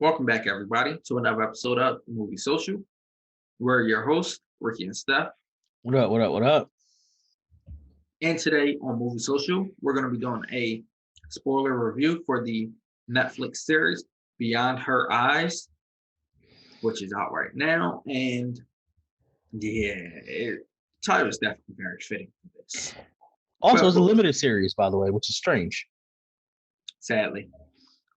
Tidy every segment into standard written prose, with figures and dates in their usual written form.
Welcome back, everybody, to another episode of Movie Social. We're your hosts, Ricky and Steph. What up? What up? What up? And today on Movie Social, we're going to be doing a spoiler review for the Netflix series Beyond Her Eyes, which is out right now. And yeah, the title is definitely very fitting for this. Also, it's a limited series, by the way, which is strange. Sadly,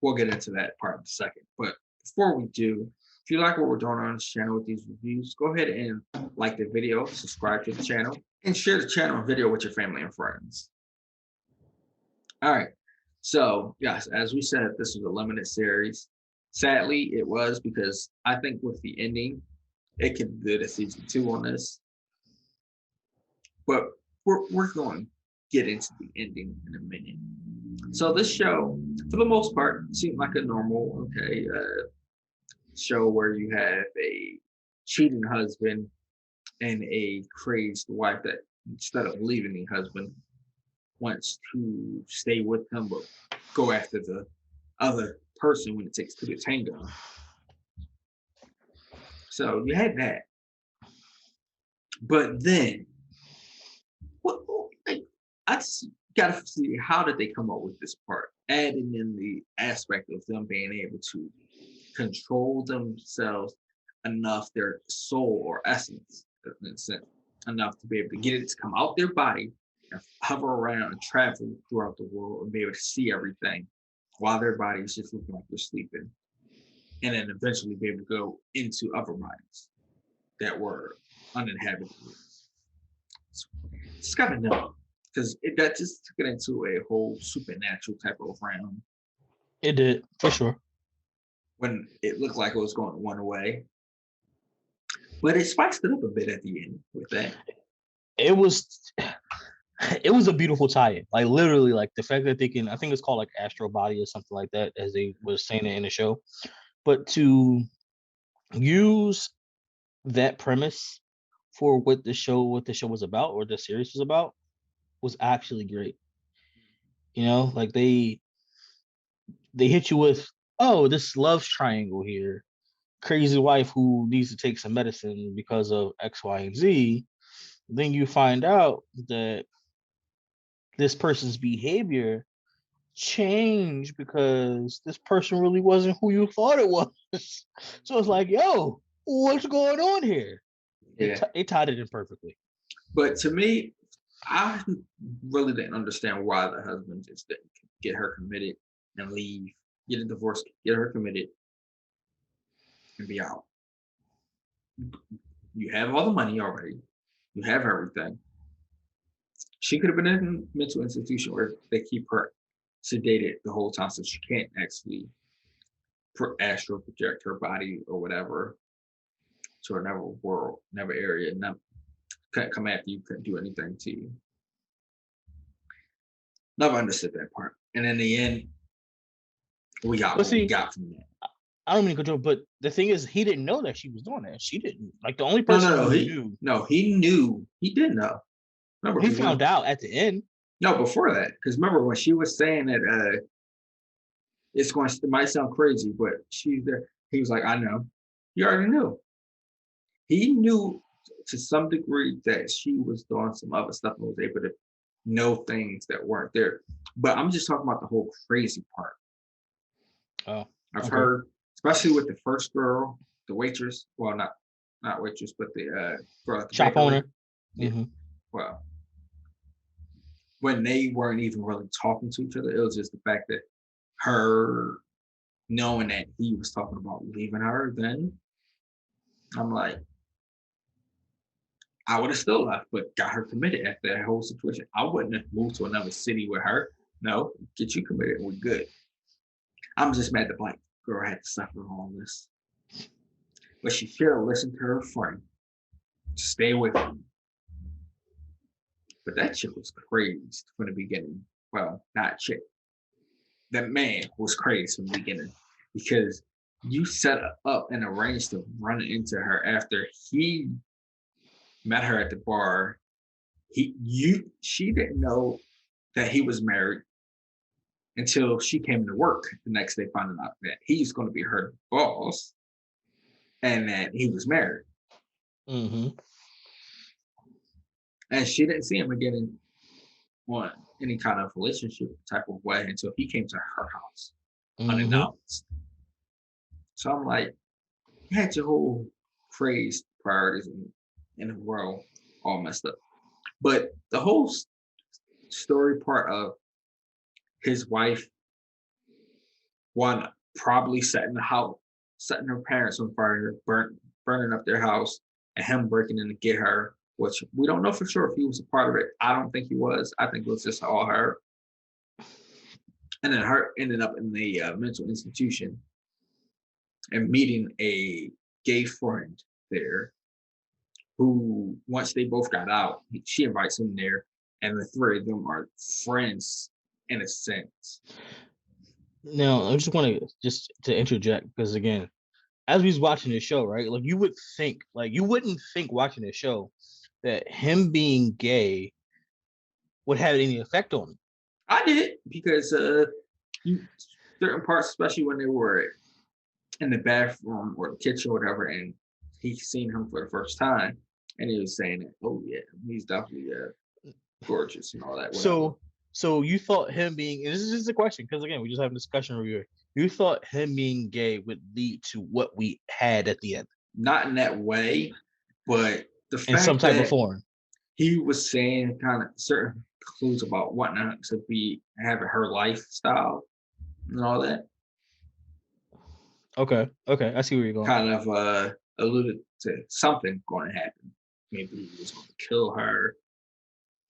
we'll get into that part in a second. But before we do, if you like what we're doing on this channel with these reviews, go ahead and like the video, subscribe to the channel, and share the channel and video with your family and friends. All right. So, yes, as we said, this was a limited series. Sadly, it was because I think with the ending, it could do a season 2 on this. But we're going to get into the ending in a minute. So this show, for the most part, seemed like a normal, show where you have a cheating husband and a crazed wife that instead of leaving the husband wants to stay with him but go after the other person when it takes to the tango. So you had that. But then I just gotta see how did they come up with this part, adding in the aspect of them being able to control themselves enough, their soul or essence, enough to be able to get it to come out their body and hover around and travel throughout the world and be able to see everything while their body is just looking like they're sleeping. And then eventually be able to go into other bodies that were uninhabited. Just gotta know. Because that just took it into a whole supernatural type of realm. It did, for sure. When it looked like it was going one way. But it spiced it up a bit at the end with that. It was a beautiful tie-in. Like literally, like the fact that they can, I think it's called like Astro Body or something like that, as they was saying it in the show. But to use that premise for what the show was about, or the series was about, was actually great. You know, like they hit you with, oh, this love triangle here. Crazy wife who needs to take some medicine because of X, Y, and Z. Then you find out that this person's behavior changed because this person really wasn't who you thought it was. So it's like, yo, what's going on here? Yeah. They tied it in perfectly. But to me, I really didn't understand why the husband just didn't get her committed and leave, get a divorce, get her committed, and be out. You have all the money already. You have everything. She could have been in a mental institution where they keep her sedated the whole time so she can't actually astral project her body or whatever to another world, another area, couldn't come after you, couldn't do anything to you. Never understood that part. And in the end, we got what we got from that. I don't mean to control, but the thing is, he didn't know that she was doing that. She didn't. Like the only person who knew. No, he knew. He did know. Remember, he found out at the end. No, before that, because remember when she was saying that it might sound crazy, but she's there. He was like, I know. He already knew. He knew to some degree that she was doing some other stuff and was able to know things that weren't there. But I'm just talking about the whole crazy part. Oh, I've heard, especially with the first girl, the waitress. Well, not waitress, but the girl at the shop owner. Yeah. Mm-hmm. Well, when they weren't even really talking to each other, it was just the fact that her knowing that he was talking about leaving her. Then I'm like, I would have still left, but got her committed after that whole situation. I wouldn't have moved to another city with her. No, get you committed and we're good. I'm just mad that black girl had to suffer all this. But she should have listened to her friend. Stay with him. But that chick was crazy from the beginning. Well, not chick. That man was crazy from the beginning because you set up and arranged to run into her after he met her at the bar. She didn't know that he was married until she came to work the next day, finding out that he's going to be her boss and that he was married. Mm-hmm. And she didn't see him again on any kind of relationship type of way until he came to her house Mm-hmm. unannounced. So I'm like, you had your whole crazed priorities in the world all messed up. But the whole story part of his wife, one probably setting her parents on fire, burning up their house, and him breaking in to get her, which we don't know for sure if he was a part of it. I don't think he was. I think it was just all her. And then her ended up in the mental institution and meeting a gay friend there who, once they both got out, she invites him there, and the three of them are friends in a sense. Now, I just want to interject, because again, as we was watching this show, right? Like you wouldn't think watching this show that him being gay would have any effect on him. I did, because certain parts, especially when they were in the bathroom or the kitchen or whatever, and he's seen him for the first time, and he was saying that, oh yeah, he's definitely gorgeous and all that. Whatever. So you thought him being, and this is just a question, because again, we just have a discussion review. You thought him being gay would lead to what we had at the end? Not in that way, but the fact in some type of form. He was saying kind of certain clues about whatnot to be having her lifestyle and all that. Okay, I see where you're going. Kind of alluded to something going to happen. Maybe he was going to kill her,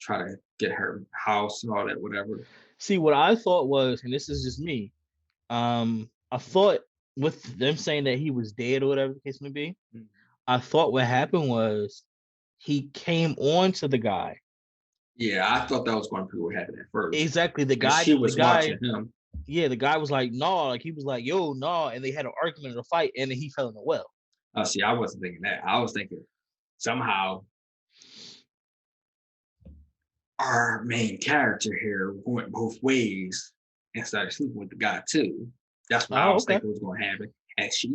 try to get her house and all that, whatever. See, what I thought was, and this is just me, I thought with them saying that he was dead or whatever the case may be, I thought what happened was he came on to the guy. Yeah, I thought that was going to be what happened at first. Exactly. The guy, she was watching him. Yeah, the guy was like, no, like he was like, yo, no, and they had an argument or a fight, and then he fell in the well. Oh, see, I wasn't thinking that. I was thinking somehow our main character here went both ways and started sleeping with the guy too. That's what I was thinking was going to happen. And she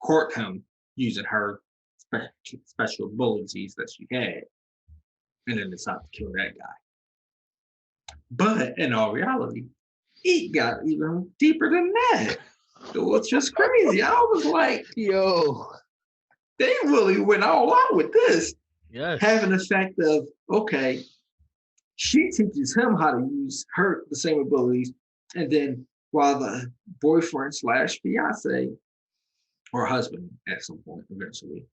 court him using her special abilities that she had, and then decided to kill that guy. But in all reality, it got even deeper than that. It was just crazy. I was like, yo, they really went all out with this. Yes. Having the fact of, okay, she teaches him how to use the same abilities, and then while the boyfriend / fiance or husband at some point eventually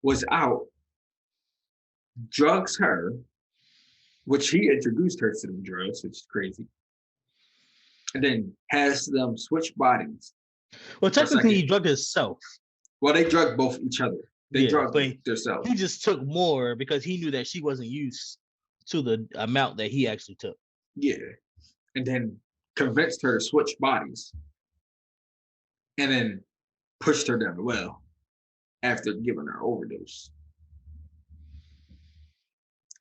was out, drugs her, which he introduced her to the drugs, which is crazy, and then has them switch bodies. Well, technically, he drugged himself. Well, they drugged both each other. They drugged themselves. He just took more because he knew that she wasn't used to the amount that he actually took. Yeah. And then convinced her to switch bodies. And then pushed her down the well after giving her overdose.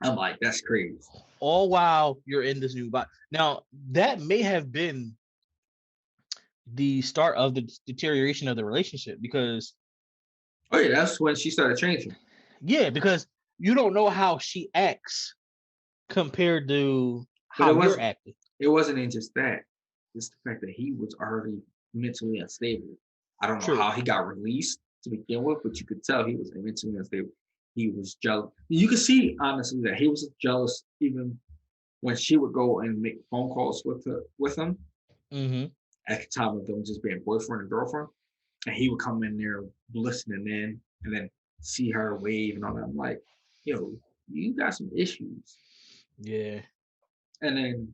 I'm like, that's crazy. All while you're in this new body. Now, that may have been the start of the deterioration of the relationship, because oh yeah, that's when she started changing. Yeah, because you don't know how she acts compared to how you're acting. It wasn't even just that. It's the fact that he was already mentally unstable. I don't know how he got released to begin with, but you could tell he was mentally unstable. He was jealous. You could see, honestly, that he was jealous even when she would go and make phone calls with him. Mm-hmm. At the time of them just being boyfriend and girlfriend. And he would come in there listening in and then see her wave and all that. I'm like, yo, you got some issues. Yeah. And then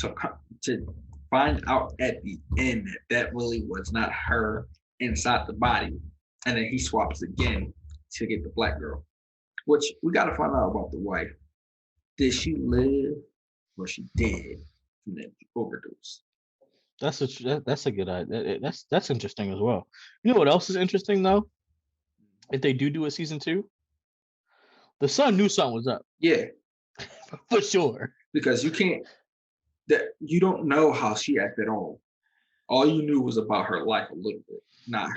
to find out at the end that really was not her inside the body. And then he swaps again to get the black girl, which we got to find out about the wife. Did she live or she dead from that overdose? That's a good idea. That's interesting as well. You know what else is interesting though? If they do a season 2, the son knew something was up. Yeah, for sure. Because you can't that you don't know how she acted on. All you knew was about her life a little bit, not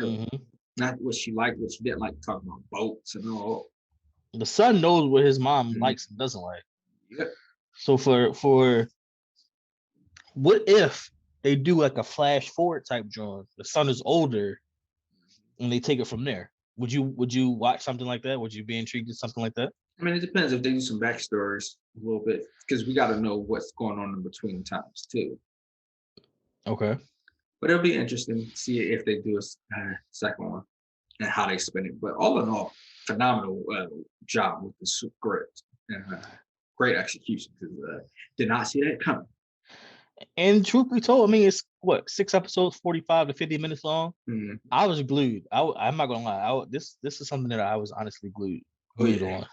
what she liked, what she didn't like, talking about boats and all. The son knows what his mom Mhm. likes and doesn't like. Yep. So for what if they do like a flash forward type drawing? The son is older, and they take it from there. Would you watch something like that? Would you be intrigued in something like that? I mean, it depends if they do some backstories a little bit, because we got to know what's going on in between times too. Okay. But it'll be interesting to see if they do a second one and how they spin it. But all in all, phenomenal job with the script and great execution, because did not see that coming. And truth be told, I mean, it's what, 6 episodes, 45 to 50 minutes long. Mhm. I was glued. I'm not gonna lie. This is something that I was honestly glued Oh, yeah. on.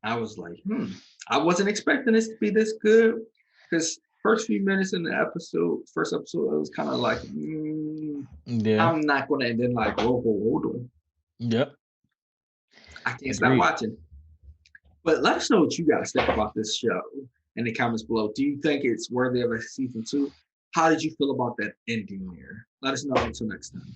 I was like, I wasn't expecting this to be this good, because first few minutes in the first episode, it was kind of like, Yeah. I'm not gonna, and then like, whoa, hold on, Yep. I can't stop Agreed. watching. But let us know what you guys think about this show in the comments below. Do you think it's worthy of a season 2? How did you feel about that ending there? Let us know. Until next time.